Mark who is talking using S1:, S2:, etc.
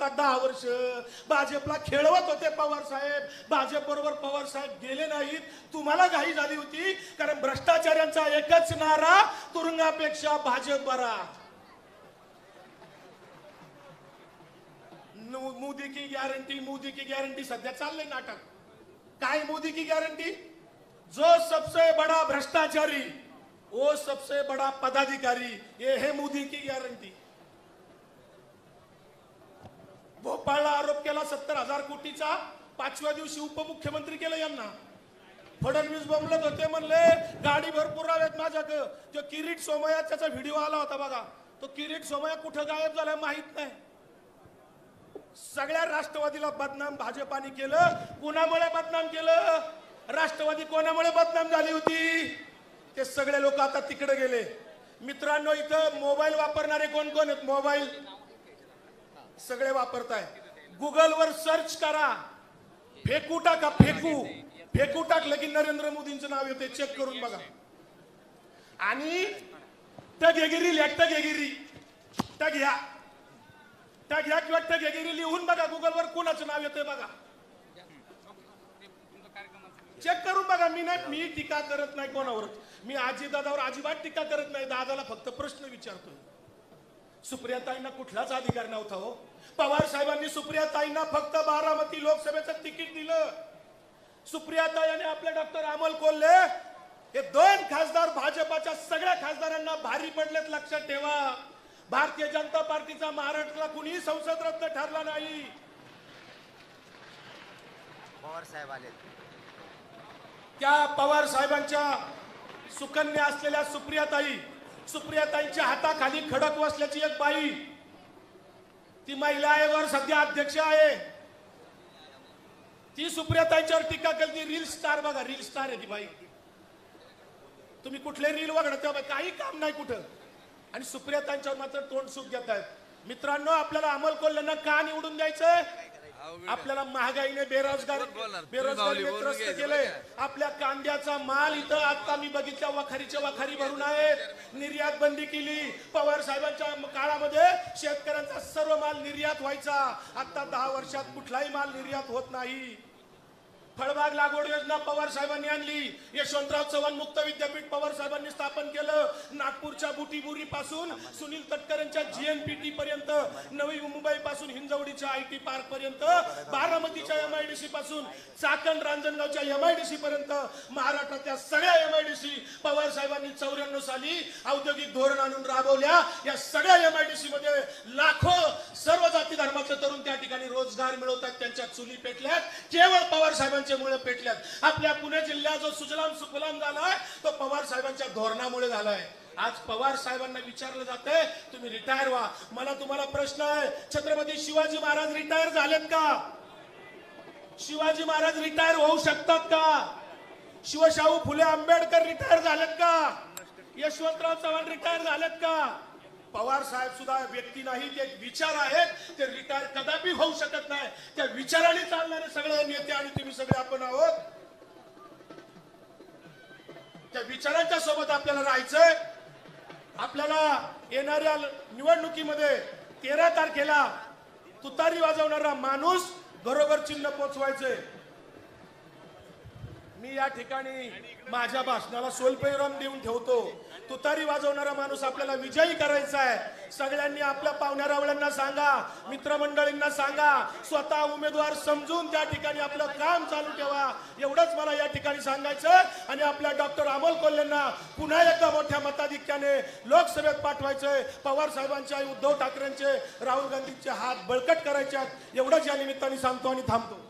S1: आता 10 वर्ष भाजपला खेळवत होते पवार साहेब, भाजप बरोबर पवार साहेब गेले नाहीत. तुम्हाला घाई झाली होती कारण भ्रष्टाचाऱ्यांचा एकच नारा, तुरुंगापेक्षा भाजप बरा. मोदी की गॅरंटी, मोदी की गॅरंटी सध्या चाललंय नाटक. काय मोदी की गॅरंटी? जो सबसे बड़ा भ्रष्टाचारी वो सबसे बड़ा पदाधिकारी, ये है मोदी की गॅरंटी. भोपाळला आरोप केला 70,000 कोटीचा, 5व्या दिवशी उपमुख्यमंत्री केलं यांना. फडणवीस बोंबलत होते, म्हणले गाडी भरपूर आहेत माझ्याकडे. तो किरीट सोमय्या, त्याचा व्हिडिओ आला होता बघा. तो किरीट सोमय्या कुठं गायब झाला माहित नाही. सगळ्या राष्ट्रवादीला बदनाम भाजपाने केलं. कोणामुळे बदनाम केलं? राष्ट्रवादी कोणामुळे बदनाम झाली होती? ते सगळे लोक आता तिकडे गेले. मित्रांनो, इथं मोबाईल वापरणारे कोण कोण आहेत? मोबाईल सगळे वापरताय. गुगल वर सर्च करा, फेकू टाका, फेकू टाकलं की नरेंद्र मोदींचं नाव येते. चेक करून बघा. आणि टगेगिरी घ्या किंवा टगेगिरी लिहून बघा. गुगल वर कोणाचं नाव येतंय बघा, चेक करून बघा. मी टीका करत नाही कोणावर. मी दादावर अजिबात टीका करत नाही. दादाला फक्त प्रश्न विचारतोय. सुप्रियाताईंना कुठलाच अधिकार नव्हता हो. पवार साहेबांनी सुप्रियाताईंना फक्त बारामती लोकसभेचं तिकीट दिलं. सुप्रियाताई आणि आपले डॉक्टर अमोल कोल्हे हे 2 खासदार भाजपाच्या सगळ्या खासदारांना भारी पडलेत. लक्षात ठेवा, भारतीय जनता पार्टीचा महाराष्ट्राला कुणी संसद रत्न ठरला नाही.
S2: पवार साहेब आले.
S1: त्या पवार साहेबांच्या सुकन्या असलेल्या सुप्रियाताईंच्या हाताखाली खडक बसल्याची एक बाई, ती महिला आयोगावर सध्या अध्यक्ष आहे. ती सुप्रियाताईंच्यावर टीका केली. रील स्टार बघा, रील स्टार आहे ती बाई. तुम्ही कुठले रील बघा, तेव्हा काही काम नाही कुठं. आणि सुप्रियाताईंच्यावर मात्र तोंड सुख घेत आहेत. मित्रांनो, आपल्याला अमोल कोल्हेंना का निवडून द्यायचंय? आपल्याला महागाईने बेरोजगारी त्रस्त केलंय. आपल्या कांद्याचा माल इथं आता मी बघितल्या वखारी भरून आहेत. निर्यात बंदी केली. पवार साहेबांच्या काळामध्ये शेतकऱ्यांचा सर्व माल निर्यात व्हायचा. आता 10 वर्षात कुठलाही माल निर्यात होत नाही. फळबाग लागवड योजना पवार साहेबांनी आणली. यशवंतराव चव्हाण मुक्त विद्यापीठ पवार साहेबांनी स्थापन केलं. नागपूरच्या बुटीबुरी पासून सुनील तटकरेंच्या जीएनपीटी पर्यंत, नवी मुंबई पासून हिंजवडीच्या आयटी पार्क पर्यंत, बारामतीच्या एमआयडीसी पासून चाकण रांजणगावच्या एमआयडीसी पर्यंत महाराष्ट्रातल्या सगळ्या एमआयडीसी पवार साहेबांनी 94 साली औद्योगिक धोरण आणून राबवल्या. या सगळ्या एमआयडीसी मध्ये लाखो सर्व जाती धर्माचे तरुण त्या ठिकाणी रोजगार मिळवतात. त्यांच्या चुली पेटल्यात. केवळ पवार साहेबांच्या मुळे पेटल्यात. आपल्या पुणे जिल्हा जो सुजलाम सुफलाम झालाय तो पवार साहेबांच्या धोरणामुळे झालाय. आज पवार साहेबांना विचारलं जातंय तुम्ही रिटायर व्हा. मला तुम्हाला प्रश्न आहे, छत्रपती शिवाजी महाराज रिटायर झालेत का? शिवाजी महाराज रिटायर होऊ शकतात का? शिवशाहू फुले आंबेडकर रिटायर झालेत का? यशवंतराव चव्हाण रिटायर झालेत का? पवार साहेब सुद्धा व्यक्ती नाही, ते विचार आहेत. ते रिटायर कदापि होऊ शकत नाही. त्या विचाराने चालणारे सगळे नेते आणि तुम्ही सगळे आपण आहोत. त्या विचारांच्या सोबत आपल्याला राहायचंय. आपल्याला येणाऱ्या निवडणुकीमध्ये 13 तारखेला तुतारी वाजवणारा माणूस घरोघर चिन्ह पोचवायचंय. मी या ठिकाणी माझ्या भाषणाला सोलपेराम देऊन ठेवतो. तुतारी वाजवणारा माणूस आपल्याला विजयी करायचा आहे. सगळ्यांनी आपल्या पाहुण्या रावळ्यांना सांगा, मित्रमंडळींना सांगा, स्वतः उमेदवार समजून त्या ठिकाणी आपलं काम चालू ठेवा. एवढंच मला या ठिकाणी सांगायचं. आणि आपल्या डॉक्टर अमोल कोल्हेंना पुन्हा एकदा मोठ्या मताधिक्याने लोकसभेत पाठवायचंय. पवार साहेबांच्या, उद्धव ठाकरेंचे, राहुल गांधींचे हात बळकट करायचे आहेत. एवढंच या निमित्ताने सांगतो आणि थांबतो.